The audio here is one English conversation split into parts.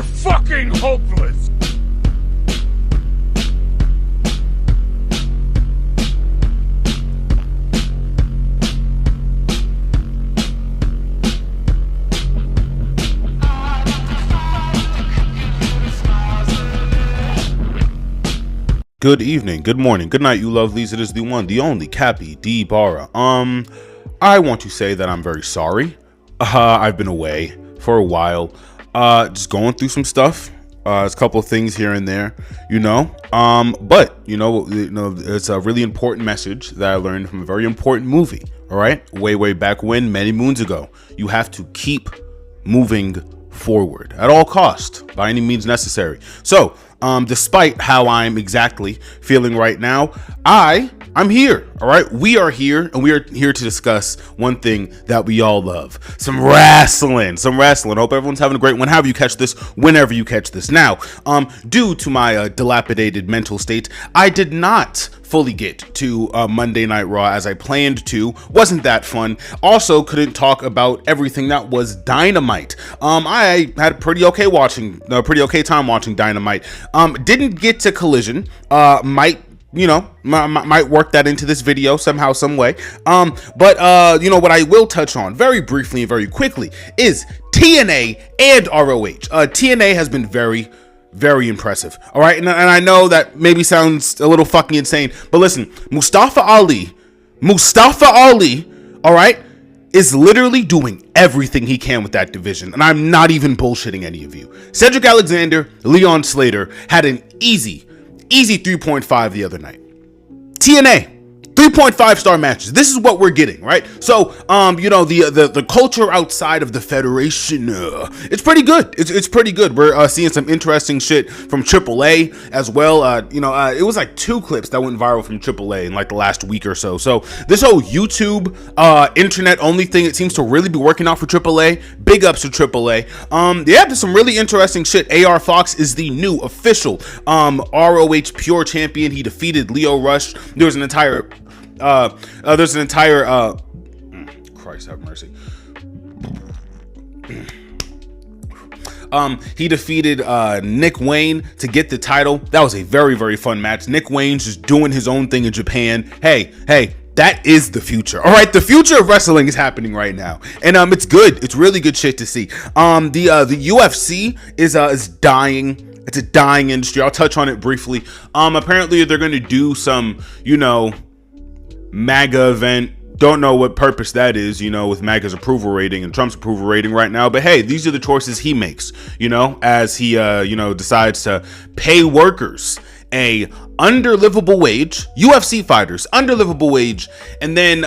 fucking hopeless! Good evening, good morning, good night, you lovelies. It is the one, the only CAPY D Barra. I want to say that I'm very sorry. I've been away for a while, just going through some stuff. There's a couple of things here and there, but it's a really important message that I learned from a very important movie. All right, way back when, many moons ago. You have to keep moving forward at all costs, by any means necessary. So despite how I'm exactly feeling right now, I'm here. All right, we are here, and we are here to discuss one thing that we all love: some wrestling. Hope everyone's having a great one. However you catch this, whenever you catch this. Now, due to my dilapidated mental state, I did not fully get to Monday Night Raw as I planned to. Wasn't that fun. Also, couldn't talk about everything that was Dynamite. I had a pretty okay time watching Dynamite. Didn't get to Collision. Might work that into this video somehow, some way. But what I will touch on very briefly and very quickly is TNA and ROH. TNA has been very impressive. All right. And I know that maybe sounds a little fucking insane, but listen, Mustafa Ali, all right, is literally doing everything he can with that division. And I'm not even bullshitting any of you. Cedric Alexander, Leon Slater had an easy 3.5 the other night. TNA, 3.5 star matches. This is what we're getting, right? So, the culture outside of the Federation, it's pretty good. It's pretty good. We're seeing some interesting shit from AAA as well. It was like 2 clips that went viral from AAA in like the last week or so. So this whole YouTube, internet only thing, it seems to really be working out for AAA. Big ups to AAA. There's some really interesting shit. AR Fox is the new official ROH Pure Champion. He defeated Leo Rush. There's an entire Christ have mercy. He defeated Nick Wayne to get the title. That was a very fun match. Nick Wayne's just doing his own thing in Japan. Hey, that is the future. All right, the future of wrestling is happening right now, and it's good. It's really good shit to see. The UFC is dying. It's a dying industry. I'll touch on it briefly. Apparently they're going to do some, MAGA event. Don't know what purpose that is, with MAGA's approval rating and Trump's approval rating right now. But hey, these are the choices he makes, as he, decides to pay workers a underlivable wage, UFC fighters, underlivable wage, and then,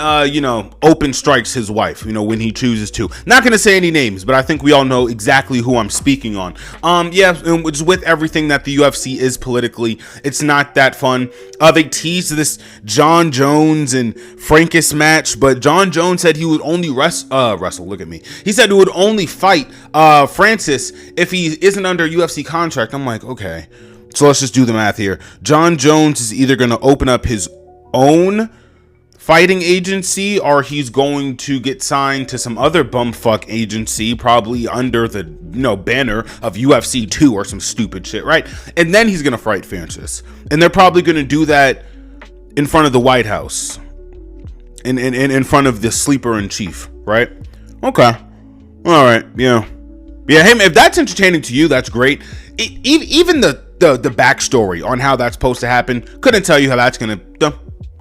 open strikes his wife, when he chooses to. Not going to say any names, but I think we all know exactly who I'm speaking on. And just with everything that the UFC is politically, it's not that fun. They teased this John Jones and Frankus match, but John Jones said he would only wrestle. Look at me. He said he would only fight Francis if he isn't under a UFC contract. I'm like, okay. So let's just do the math here. John Jones is either going to open up his own fighting agency, or he's going to get signed to some other bumfuck agency, probably under the banner of UFC 2 or some stupid shit, right? And then he's going to fight Francis. And they're probably going to do that in front of the White House. In front of the sleeper in chief, right? Okay. All right. Yeah. Hey, if that's entertaining to you, that's great. Even the backstory on how that's supposed to happen, couldn't tell you how that's gonna.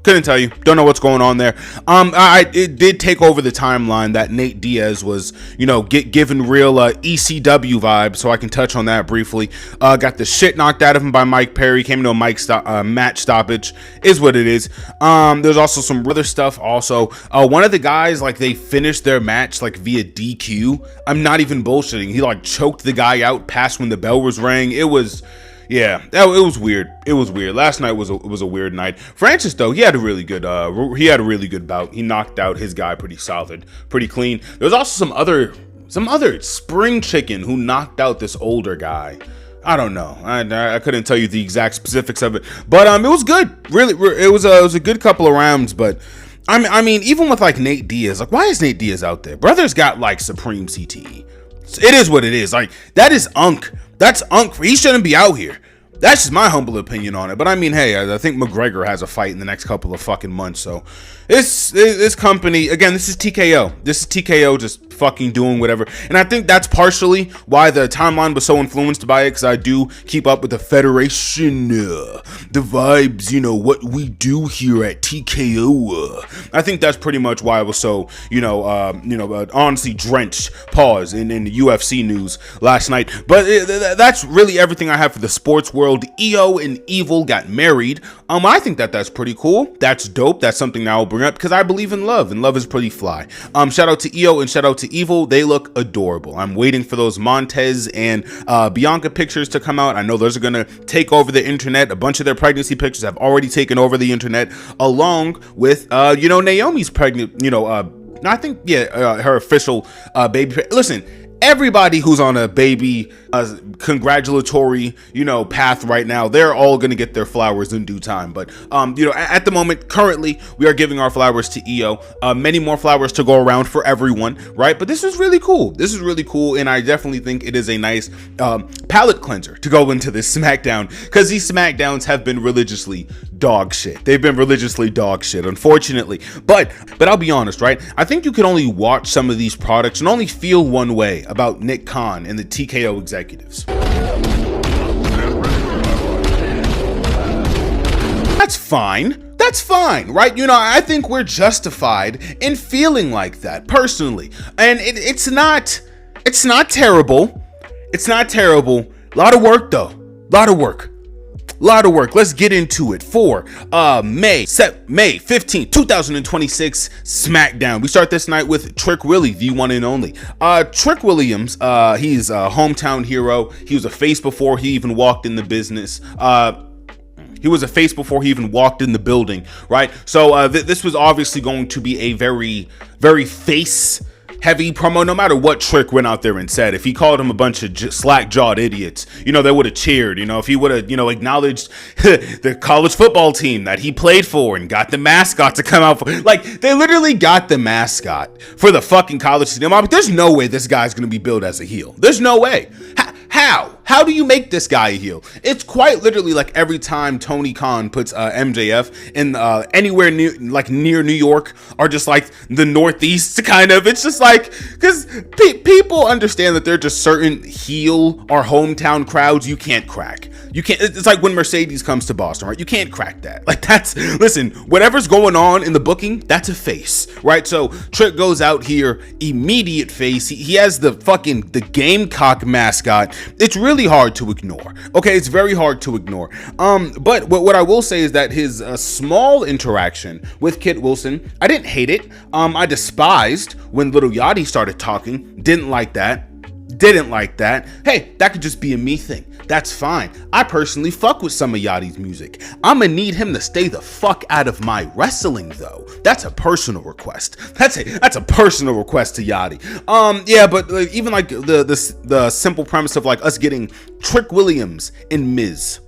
Couldn't tell you. Don't know what's going on there. It did take over the timeline that Nate Diaz was, given real ECW vibes, so I can touch on that briefly. Got the shit knocked out of him by Mike Perry. Came to a match stoppage. Is what it is. There's also some other stuff. Also, one of the guys, they finished their match via DQ. I'm not even bullshitting. He choked the guy out past when the bell was rang. It was. Yeah, it was weird. Last night was a weird night. Francis, though, he had a really good bout. He knocked out his guy pretty solid, pretty clean. There's also some other spring chicken who knocked out this older guy. I don't know. I couldn't tell you the exact specifics of it, but it was good. Really, it was a good couple of rounds. But I mean, even with Nate Diaz, why is Nate Diaz out there? Brother's got Supreme CTE. It is what it is. That is Unk He shouldn't be out here. That's just my humble opinion on it. But I mean, hey, I think McGregor has a fight in the next couple of fucking months. So this company, again, this is TKO. This is TKO just fucking doing whatever. And I think that's partially why the timeline was so influenced by it, because I do keep up with the Federation, the vibes, what we do here at TKO. I think that's pretty much why I was so, honestly drenched, pause, in the UFC news last night. But that's really everything I have for the sports world. EO and Evil got married. I think that's pretty cool. That's dope. That's something that I'll bring up because I believe in love, and love is pretty fly. Shout out to EO and shout out to Evil. They look adorable. I'm waiting for those Montez and Bianca pictures to come out. I know those are gonna take over the internet. A bunch of their pregnancy pictures have already taken over the internet, along with Naomi's pregnant. I think her official baby. Listen. Everybody who's on a baby congratulatory, path right now, they're all going to get their flowers in due time. But, at the moment, currently, we are giving our flowers to EO. Many more flowers to go around for everyone, right? But this is really cool. This is really cool. And I definitely think it is a nice palate cleanser to go into this Smackdown, because these Smackdowns have been religiously dog shit. They've been religiously dog shit, unfortunately. But I'll be honest, right? I think you can only watch some of these products and only feel one way about Nick Khan and the TKO executives. That's fine. That's fine, right? I think we're justified in feeling like that, personally. And it's not terrible. It's not terrible. A lot of work, though. A lot of work. Let's get into it. For May 15th, 2026 Smackdown. We start this night with Trick Willie, the one and only. Trick Williams, he's a hometown hero. He was a face before he even walked in the business. He was a face before he even walked in the building, right? So this was obviously going to be a very, very face heavy promo, no matter what Trick went out there and said. If he called him a bunch of slack-jawed idiots, they would have cheered. If he would have, acknowledged the college football team that he played for and got the mascot to come out for, they literally got the mascot for the fucking college team. I'm like, there's no way this guy's going to be billed as a heel. There's no way. How do you make this guy a heel? It's quite literally like every time Tony Khan puts MJF in anywhere near New York, or just like the Northeast, kind of. It's just like, because people understand that there are just certain heel or hometown crowds you can't crack. You can't. It's like when Mercedes comes to Boston, right? You can't crack that. Listen, whatever's going on in the booking, that's a face, right? So Trick goes out here, immediate face. He has the Gamecock mascot. It's really hard to ignore. Okay, it's very hard to ignore. But what I will say is that his small interaction with Kit Wilson, I didn't hate it. I despised when Little Yachty started talking. Didn't like that. Hey, that could just be a me thing. That's fine. I personally fuck with some of Yachty's music. I'ma need him to stay the fuck out of my wrestling, though. That's a personal request. That's a personal request to Yachty. But even the simple premise of us getting Trick Williams and Miz.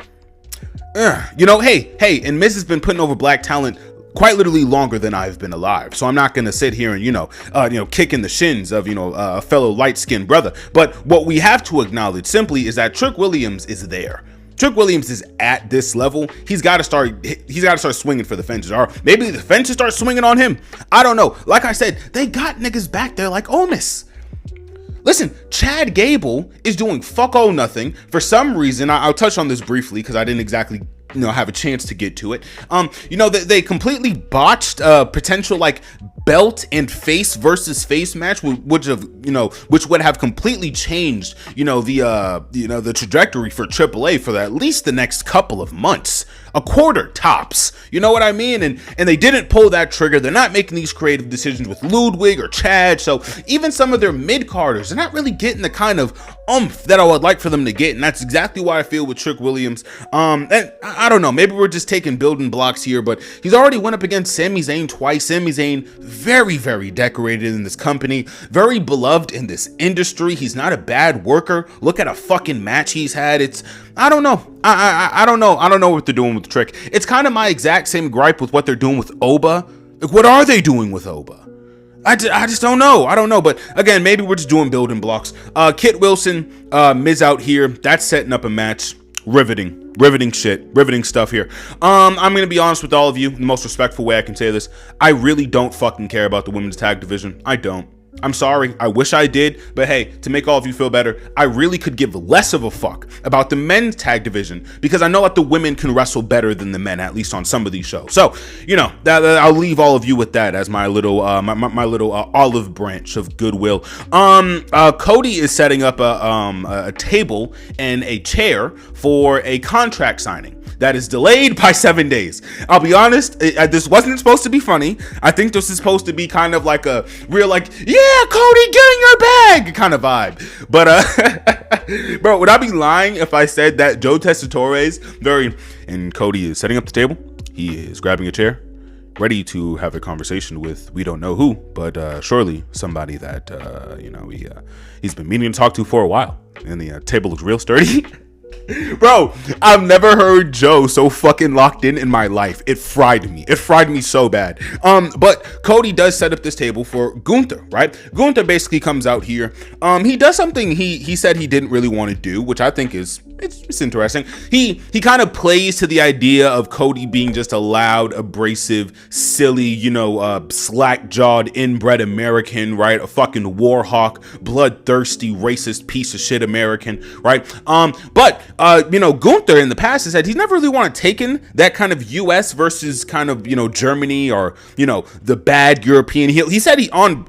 Hey, and Miz has been putting over black talent quite literally longer than I've been alive. So I'm not going to sit here and, kick in the shins of, a fellow light-skinned brother. But what we have to acknowledge simply is that Trick Williams is there. Trick Williams is at this level. He's got to start swinging for the fences, or maybe the fences start swinging on him. I don't know. Like I said, they got niggas back there like Omis. Listen, Chad Gable is doing fuck all nothing. For some reason, I'll touch on this briefly because I didn't exactly have a chance to get to it. They completely botched potential belt and face versus face match, which would have completely changed the trajectory for AAA for at least the next couple of months, a quarter tops. You know what I mean? And they didn't pull that trigger. They're not making these creative decisions with Ludwig or Chad. So even some of their mid-carders, they're not really getting the kind of oomph that I would like for them to get. And that's exactly why I feel with Trick Williams. And I don't know, maybe we're just taking building blocks here, but he's already went up against Sami Zayn twice. Sami Zayn, very, very decorated in this company, very beloved in this industry. He's not a bad worker. Look at a fucking match he's had. I don't know. I don't know. I don't know what they're doing with Trick. It's kind of my exact same gripe with what they're doing with Oba. What are they doing with Oba? I just don't know. I don't know. But again, maybe we're just doing building blocks. Kit Wilson, Miz out here. That's setting up a match. Riveting shit. Riveting stuff here. I'm going to be honest with all of you in the most respectful way I can say this. I really don't fucking care about the women's tag division. I don't. I'm sorry. I wish I did. But hey, to make all of you feel better, I really could give less of a fuck about the men's tag division because I know that the women can wrestle better than the men, at least on some of these shows. So, you know, I'll leave all of you with that as my little my little olive branch of goodwill. Cody is setting up a table and a chair for a contract signing that is delayed by 7 days. I'll be honest, this wasn't supposed to be funny. I think this is supposed to be kind of like a real, like, yeah, Cody, get in your bag kind of vibe. But, bro, would I be lying if I said that Joe Tessitore's and Cody is setting up the table? He is grabbing a chair, ready to have a conversation with we don't know who, but surely somebody that, he's been meaning to talk to for a while. And the table looks real sturdy. Bro, I've never heard Joe so fucking locked in my life. It fried me. It fried me so bad. But Cody does set up this table for Gunther, right? Gunther basically comes out here. He does something he said he didn't really want to do, which I think is it's interesting. He kind of plays to the idea of Cody being just a loud, abrasive, silly, slack-jawed, inbred American, right? A fucking war hawk, bloodthirsty, racist piece of shit American, right? But Gunther in the past has said he's never really wanted taken that kind of US versus kind of, Germany or, the bad European heel. He said he on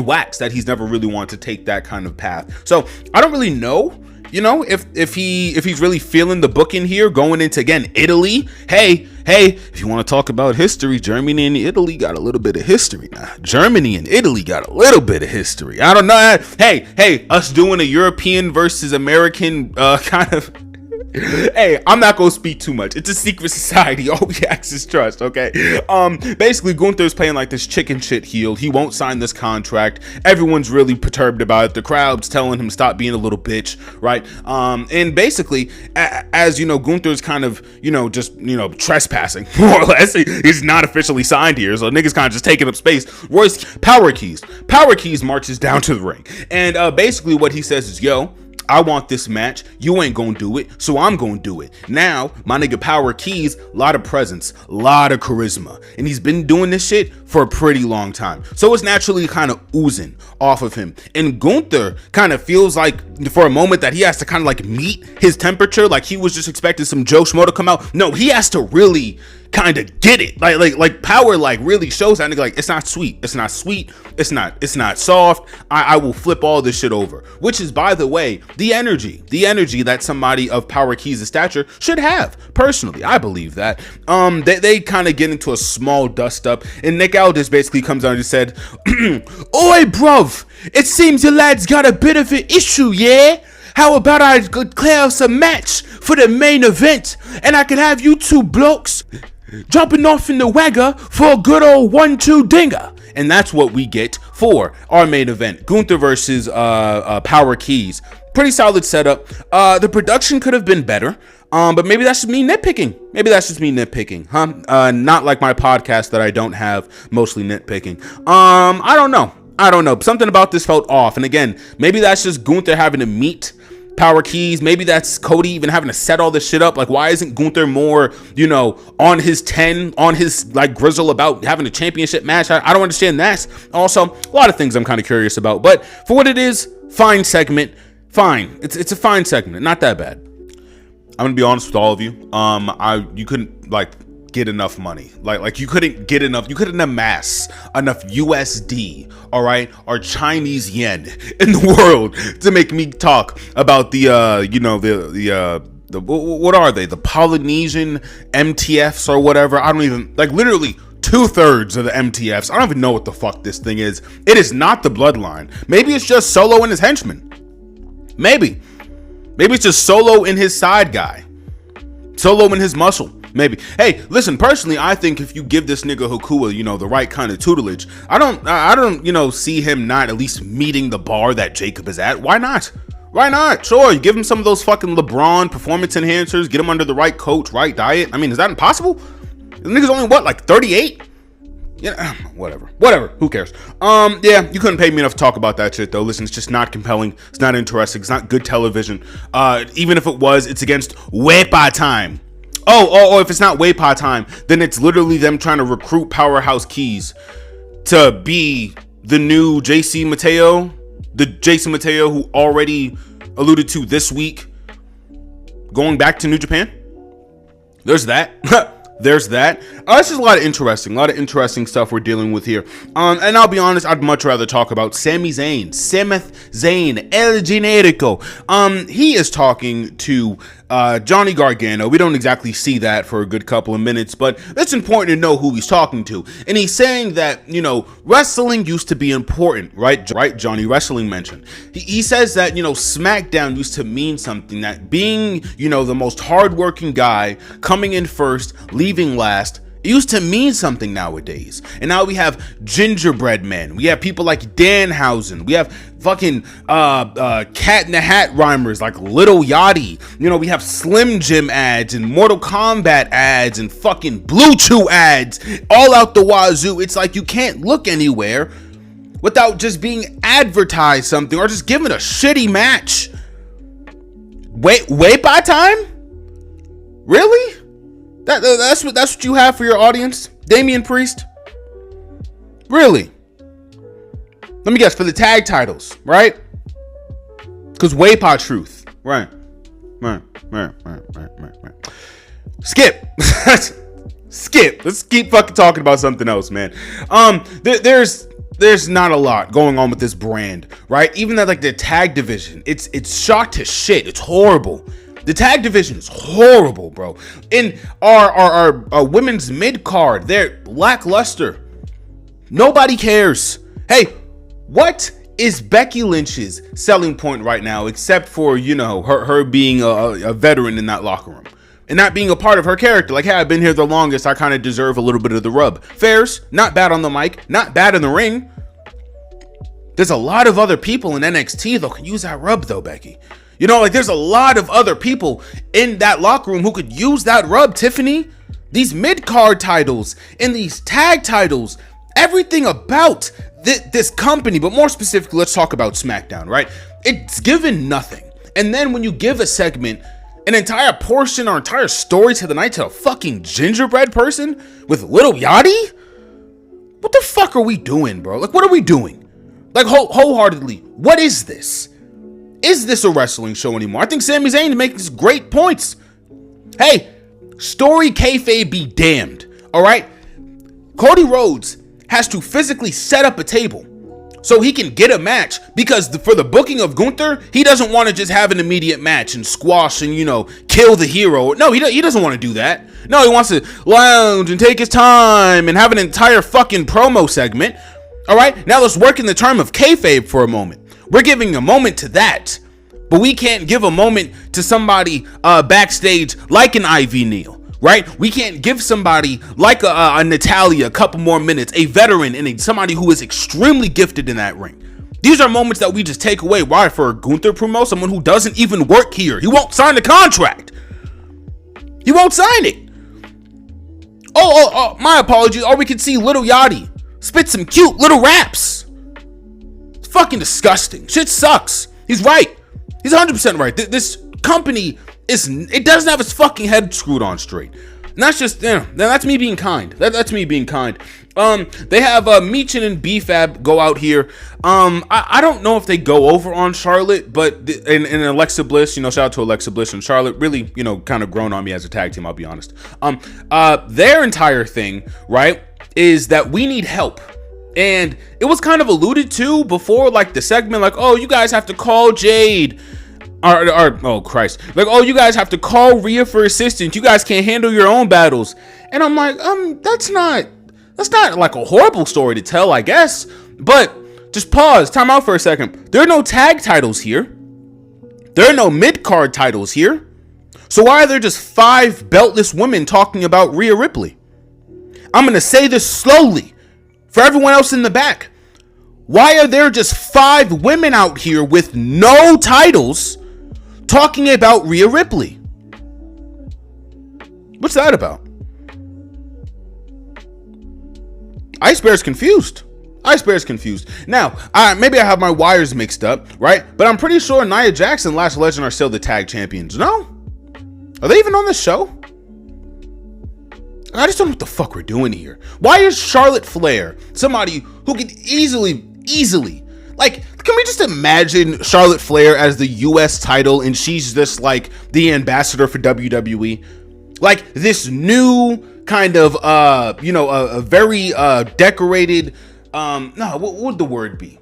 wax that he's never really wanted to take that kind of path. So I don't really know, if he's really feeling the book in here going into, again, Italy. Hey, if you want to talk about history, Germany and Italy got a little bit of history now. Germany and Italy got a little bit of history. I don't know. Hey, us doing a European versus American kind of. Hey, I'm not gonna speak too much. It's a secret society. All we ask is trust, okay? Basically, Gunther's playing like this chicken shit heel. He won't sign this contract. Everyone's really perturbed about it. The crowd's telling him stop being a little bitch, right? And basically, as Gunther's kind of, trespassing, more or less. He's not officially signed here, so niggas kind of just taking up space. Royce Power Keys marches down to the ring. And basically what he says is, yo, I want this match. You ain't gonna do it, so I'm gonna do it. Now, my nigga Power Keys, a lot of presence, a lot of charisma, and he's been doing this shit for a pretty long time. So it's naturally kind of oozing off of him. And Gunther kind of feels like for a moment that he has to kind of like meet his temperature. Like he was just expecting some Joe Schmo to come out. No, he has to really kind of get it. Like Power like really shows that nigga like it's not sweet. It's not sweet. It's not soft. I will flip all this shit over. Which is, by the way, the energy that somebody of Power Keys' stature should have. Personally, I believe that. They kind of get into a small dust up, and Nick Aldis basically comes out and said, "Oi, bruv, it seems your lad's got a bit of an issue, yeah? How about I could clear us a match for the main event, and I could have you two blokes jumping off in the wagger for a good old 1-2 dinger." And that's what we get for our main event, Gunther versus Power Keys. Pretty solid setup. The production could have been better, but maybe that's just me nitpicking. Not like my podcast that I don't have, mostly nitpicking. I don't know. Something about this felt off. And again, maybe that's just Gunther having to meet Power Keys. Maybe that's Cody even having to set all this shit up. Like, why isn't Gunther more, on his 10, on his like grizzle about having a championship match? I don't understand that. Also, a lot of things I'm kind of curious about. But for what it is, fine segment. Fine. It's a fine segment. Not that bad. I'm gonna be honest with all of you. You couldn't get enough money. Like you couldn't amass enough USD, all right, or Chinese yen in the world to make me talk about the what are they? The Polynesian MTFs or whatever. I don't even literally 2/3 of the MTFs. I don't even know what the fuck this thing is. It is not the Bloodline. Maybe it's just Solo and his henchmen. Maybe it's just Solo and his side guy. Solo and his muscle. Maybe. Hey, listen, personally, I think if you give this nigga Hukua, the right kind of tutelage, I don't, see him not at least meeting the bar that Jacob is at. Why not? Sure, you give him some of those fucking LeBron performance enhancers, get him under the right coach, right diet. I mean, is that impossible? The nigga's only 38? Yeah, whatever. Who cares? Yeah, you couldn't pay me enough to talk about that shit though. Listen, it's just not compelling. It's not interesting. It's not good television. Even if it was, it's against Wepa time. Oh, if it's not Wepa time, then it's literally them trying to recruit Powerhouse Keys to be the new JC Mateo, the Jason Mateo who already alluded to this week going back to New Japan. There's that. There's that. It's just a lot of interesting stuff we're dealing with here. And I'll be honest, I'd much rather talk about Sami Zayn, El Generico. He is talking to Johnny Gargano. We don't exactly see that for a good couple of minutes, but it's important to know who he's talking to. And he's saying that, you know, wrestling used to be important, right? Johnny Wrestling mentioned. He says that, you know, Smackdown used to mean something, that being, you know, the most hardworking guy, coming in first, leaving last, it used to mean something nowadays. And now we have gingerbread men. We have people like Danhausen. We have fucking Cat in the Hat rhymers like Little Yachty. You know, we have Slim Jim ads and Mortal Kombat ads and fucking Blue Chew ads all out the wazoo. It's like you can't look anywhere without just being advertised something or just given a shitty match. Wait by time? Really? That's what you have for your audience, Damian Priest? Really? Let me guess, for the tag titles, right? Because Waypa Truth, right. Skip. Skip. Let's keep fucking talking about something else, man. There's not a lot going on with this brand, right? Even that, like, the tag division, it's shot to shit. It's horrible. The tag division is horrible, bro. In our women's mid card, they're lackluster. Nobody cares. Hey, what is Becky Lynch's selling point right now, except for, you know, her being a veteran in that locker room and not being a part of her character? Like, hey, I've been here the longest. I kind of deserve a little bit of the rub. Fairs, not bad on the mic, not bad in the ring. There's a lot of other people in NXT that can use that rub, though, Becky. You know, like, there's a lot of other people in that locker room who could use that rub, Tiffany. These mid-card titles and these tag titles, everything about this company, but more specifically, let's talk about Smackdown, right? It's given nothing. And then when you give a segment, an entire portion or entire story to the night to a fucking gingerbread person with Little Yachty? What the fuck are we doing, bro? Like, what are we doing? Like, wholeheartedly, what is this? Is this a wrestling show anymore? I think Sami Zayn makes great points. Hey, story kayfabe be damned, all right? Cody Rhodes has to physically set up a table so he can get a match, because for the booking of Gunther, he doesn't want to just have an immediate match and squash and, you know, kill the hero. No, he doesn't want to do that. No, he wants to lounge and take his time and have an entire fucking promo segment. All right, now let's work in the term of kayfabe for a moment. We're giving a moment to that, but we can't give a moment to somebody backstage like an Ivy Neal, right? We can't give somebody like a Natalia a couple more minutes, a veteran and somebody who is extremely gifted in that ring. These are moments that we just take away. Why? For a Gunther promo, someone who doesn't even work here. He won't sign the contract. He won't sign it. Oh, my apologies. Or we could see Little Yachty spit some cute little raps. It's fucking disgusting. Shit sucks. He's right. He's 100% right. This company it doesn't have its fucking head screwed on straight. And that's just, that's me being kind. That's me being kind. They have Meechin and BFAB go out here. I don't know if they go over on Charlotte, but and Alexa Bliss, shout out to Alexa Bliss and Charlotte, really, kind of grown on me as a tag team, I'll be honest. Their entire thing, right, is that we need help. And it was kind of alluded to before, like the segment, like, oh, you guys have to call Jade. Oh Christ, like, oh, you guys have to call Rhea for assistance. You guys can't handle your own battles. And I'm like, that's not like a horrible story to tell, I guess. But just pause, time out for a second. There are no tag titles here. There are no mid-card titles here. So why are there just 5 beltless women talking about Rhea Ripley? I'm gonna say this slowly for everyone else in the back. Why are there just 5 women out here with no titles talking about Rhea Ripley? What's that about? Ice Bear's confused. Now, maybe I have my wires mixed up, right? But I'm pretty sure Nia Jax and Lash Legend are still the tag champions. No? Are they even on the show? I just don't know what the fuck we're doing here. Why is Charlotte Flair somebody who could easily, like, can we just imagine Charlotte Flair as the US title and she's just like the ambassador for WWE? Like this new kind of, a very decorated, what would the word be?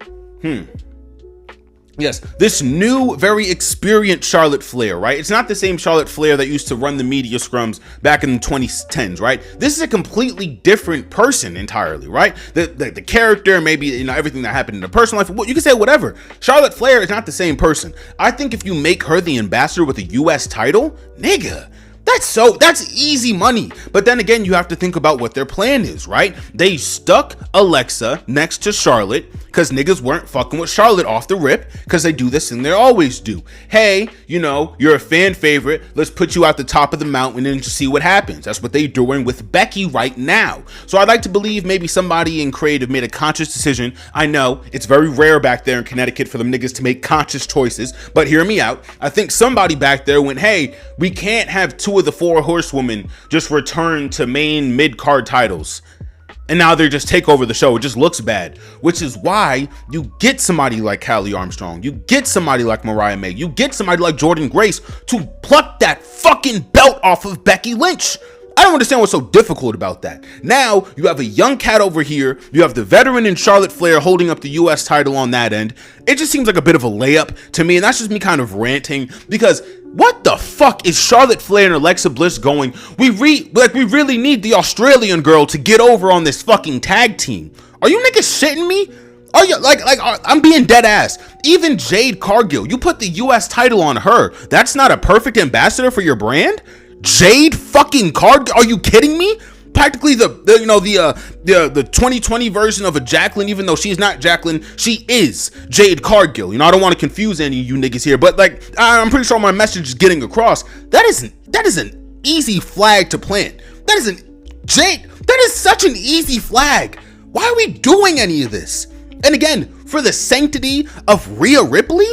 Yes, this new, very experienced Charlotte Flair, right? It's not the same Charlotte Flair that used to run the media scrums back in the 2010s, right? This is a completely different person entirely, right? The character, maybe, everything that happened in her personal life, you can say whatever. Charlotte Flair is not the same person. I think if you make her the ambassador with a US title, nigga, that's easy money. But then again, you have to think about what their plan is, right? They stuck Alexa next to Charlotte because niggas weren't fucking with Charlotte off the rip, because they do this and they always do. Hey, you're a fan favorite. Let's put you at the top of the mountain and just see what happens. That's what they're doing with Becky right now. So I'd like to believe maybe somebody in creative made a conscious decision. I know it's very rare back there in Connecticut for them niggas to make conscious choices, but hear me out. I think somebody back there went, hey, we can't have two of the four horsewomen just return to main mid-card titles, and now they just take over the show. It just looks bad, which is why you get somebody like Callie Armstrong, you get somebody like Mariah May, you get somebody like Jordynne Grace to pluck that fucking belt off of Becky Lynch. I don't understand what's so difficult about that. Now you have a young cat over here, you have the veteran in Charlotte Flair holding up the US title on that end. It just seems like a bit of a layup to me, and that's just me kind of ranting, because what the fuck is Charlotte Flair and Alexa Bliss going? We really need the Australian girl to get over on this fucking tag team. Are you niggas shitting me? Are you I'm being dead ass. Even Jade Cargill, you put the US title on her. That's not a perfect ambassador for your brand? Jade fucking Cargill? Are you kidding me? Practically the 2020 version of a Jacqueline, even though she's not Jacqueline, she is Jade Cargill. I don't want to confuse any of you niggas here, but I'm pretty sure my message is getting across. That is an easy flag to plant. That is such an easy flag. Why are we doing any of this? And again, for the sanctity of Rhea Ripley?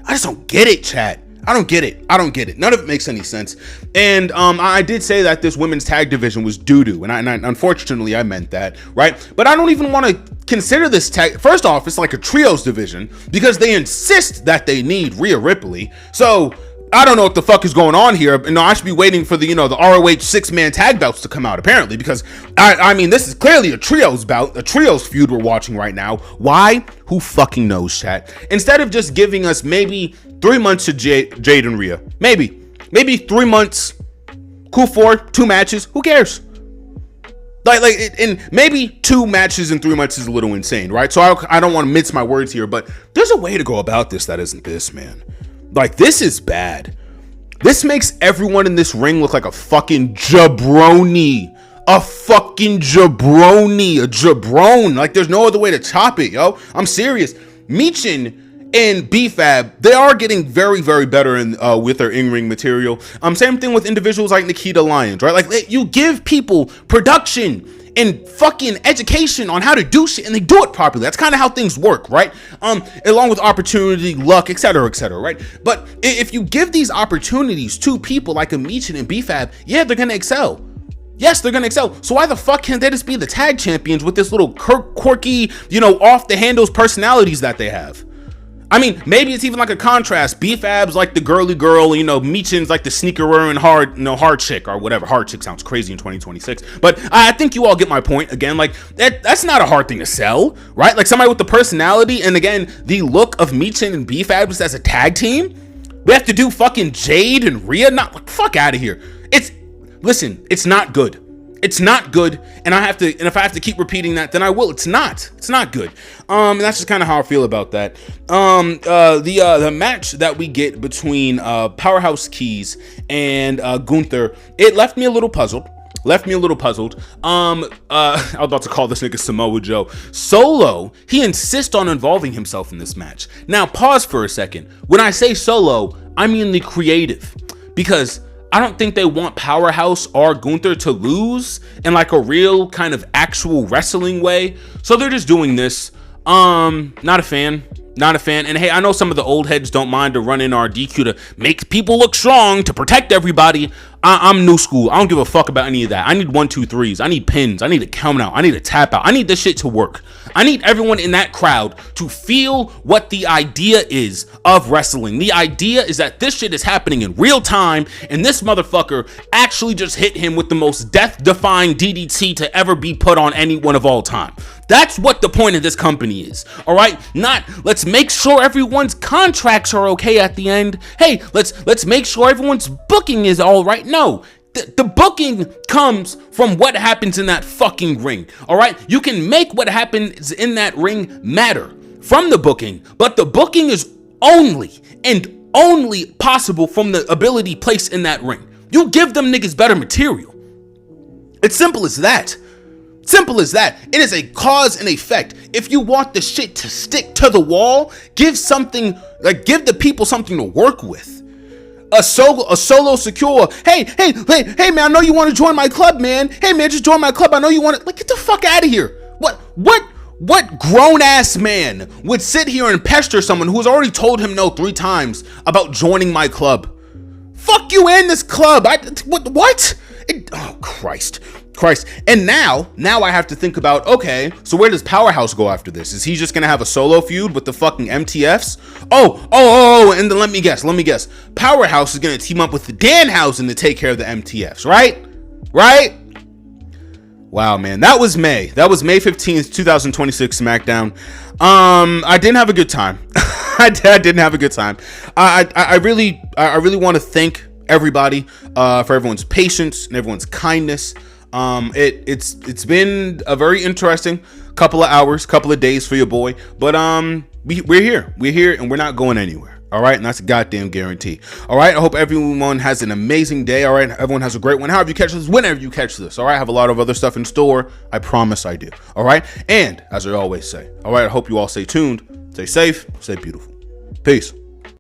I just don't get it, chat. I don't get it. None of it makes any sense. And I did say that this women's tag division was doo-doo, and I unfortunately I meant that, right? But I don't even want to consider this tag. First off, it's like a trios division because they insist that they need Rhea Ripley. So I don't know what the fuck is going on here. I should be waiting for the ROH 6-man tag belts to come out, apparently, because I mean, this is clearly a trios bout, a trios feud we're watching right now. Why? Who fucking knows, chat? Instead of just giving us maybe 3 months to Jade and Rhea, maybe 3 months, cool, 2 matches, who cares? And maybe 2 matches in 3 months is a little insane, right? So I don't want to mince my words here, but there's a way to go about this that isn't this, man. This is bad. This makes everyone in this ring look like a fucking jabroni. A fucking jabroni. A jabron. There's no other way to chop it, yo. I'm serious. Michin and B-Fab, they are getting very, very better with their in-ring material. Same thing with individuals like Nikita Lyons, right? You give people production and fucking education on how to do shit, and they do it properly. That's kind of how things work, right? Along with opportunity, luck, etc., right? But if you give these opportunities to people like a Michin and B-Fab, yeah, they're gonna excel. Yes, they're gonna excel. So why the fuck can't they just be the tag champions with this little quirky, off the handles personalities that they have? I mean, maybe it's even like a contrast. B-Fab's like the girly girl, Michin's like the sneaker wearing hard chick or whatever. Hard chick sounds crazy in 2026. But I think you all get my point. Again, that's not a hard thing to sell, right? Somebody with the personality and again, the look of Michin and B-Fab just as a tag team. We have to do fucking Jade and Rhea. Fuck out of here. It's not good. It's not good, and if I have to keep repeating that, then I will. It's not good. And that's just kind of how I feel about that. The match that we get between Powerhouse Keys and Gunther, it left me a little puzzled. I was about to call this nigga Samoa Joe. Solo, he insists on involving himself in this match. Now, pause for a second. When I say Solo, I mean the creative, because I don't think they want Powerhouse or Gunther to lose in like a real kind of actual wrestling way. So they're just doing this. Not a fan. And hey, I know some of the old heads don't mind to run in our DQ to make people look strong, to protect everybody. I'm new school. I don't give a fuck about any of that. I need 1, 2, 3s. I need pins. I need a count out. I need a tap out. I need this shit to work. I need everyone in that crowd to feel what the idea is of wrestling. The idea is that this shit is happening in real time, and this motherfucker actually just hit him with the most death-defying DDT to ever be put on anyone of all time. That's what the point of this company is, all right? Not let's make sure everyone's contracts are okay at the end. Hey, let's make sure everyone's booking is all right. No, the booking comes from what happens in that fucking ring, all right? You can make what happens in that ring matter from the booking, but the booking is only and only possible from the ability placed in that ring. You give them niggas better material. It's simple as that. Simple as that. It is a cause and effect. If you want the shit to stick to the wall, give the people something to work with. A solo secure. Hey, man, I know you want to join my club, man. Hey, man, just join my club. I know you want to. Like, get the fuck out of here. What grown ass man would sit here and pester someone who's already told him no 3 times about joining my club? Fuck you and this club. What? Oh, Christ. And now I have to think about, okay, so where does Powerhouse go after this? Is he just gonna have a solo feud with the fucking MTFs? Oh, and then let me guess. Powerhouse is gonna team up with the Danhausen to take care of the MTFs, right? Wow, man, that was May 15th, 2026 Smackdown. I didn't have a good time. I didn't have a good time. I really want to thank everybody for everyone's patience and everyone's kindness. It's been a very interesting couple of hours, couple of days for your boy, but we're here and we're not going anywhere. All right, and that's a goddamn guarantee. All right, I hope everyone has an amazing day. All right, everyone has a great one. However you catch this, whenever you catch this. All right, I have a lot of other stuff in store. I promise I do. All right, and as I always say, all right, I hope you all stay tuned, stay safe, stay beautiful. Peace.